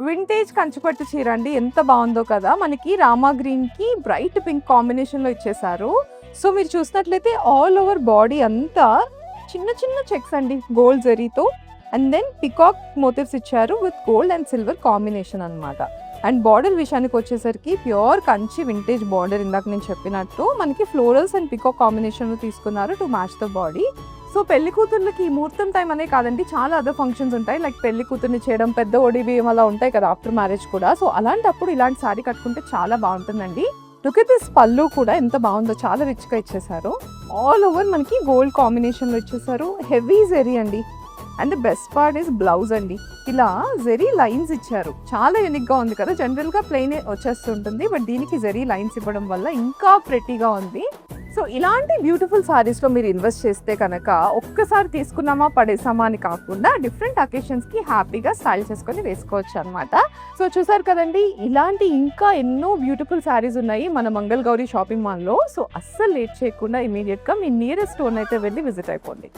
Vintage కంచిపట్టు చీర అండి, ఎంత బాగుందో కదా. మనకి రామా గ్రీన్ కి బ్రైట్ పింక్ కాంబినేషన్ లో ఇచ్చేసారు. సో మీరు చూసినట్లయితే ఆల్ ఓవర్ బాడీ అంతా చిన్న చిన్న చెక్స్ అండి గోల్డ్ జరీతో, అండ్ దెన్ పికాక్ మోటివ్స్ ఇచ్చారు with gold and silver combination అన్నమాట. అండ్ బార్డర్ విషయానికి వచ్చేసరికి ప్యూర్ కంచి వింటేజ్ బార్డర్, ఇందాక నేను చెప్పినట్టు మనకి ఫ్లోరల్స్ అండ్ పికాక్ కాంబినేషన్ తీసుకున్నారు to match the body. So పెళ్లి కూతుర్లకి ముహూర్తం టైం అనే కాదండి, చాలా అదర్ ఫంక్షన్స్ ఉంటాయి. లైక్ పెళ్లి కూతుర్ని చేయడం, పెద్ద ఒడిబియ్యం అలా ఉంటాయి కదా ఆఫ్టర్ మ్యారేజ్ కూడా. సో అలాంటప్పుడు ఇలాంటి సారీ కట్టుకుంటే చాలా బాగుంటుందండి. లుక్ ఎట్ దిస్ పళ్ళు కూడా ఎంత బాగుందో, చాలా రిచ్గా ఇచ్చేసారు. ఆల్ ఓవర్ మనకి గోల్డ్ కాంబినేషన్లో ఇచ్చేసారు. హెవీ జెరీ అండి. And best part is blouse అండి, ఇలా జెరీ లైన్స్ ఇచ్చారు. చాలా యూనిక్గా ఉంది కదా. జనరల్గా ప్లెయిన్ వచ్చేస్తుంటుంది, బట్ దీనికి జెరీ లైన్స్ ఇవ్వడం వల్ల ఇంకా ప్రెట్టీగా ఉంది. సో ఇలాంటి బ్యూటిఫుల్ సారీస్లో మీరు ఇన్వెస్ట్ చేస్తే కనుక ఒక్కసారి తీసుకున్నామా పడేసామా అని కాకుండా డిఫరెంట్ అకేషన్స్కి హ్యాపీగా స్టైల్ చేసుకొని వేసుకోవచ్చు అనమాట. సో చూసారు కదండి, ఇలాంటి ఇంకా ఎన్నో బ్యూటిఫుల్ సారీస్ ఉన్నాయి మన మంగళ గౌరి షాపింగ్ మాల్లో. సో అస్సలు లేట్ చేయకుండా ఇమీడియట్గా మీ నియరెస్ట్ స్టోర్ అయితే వెళ్ళి విజిట్ అయిపోండి.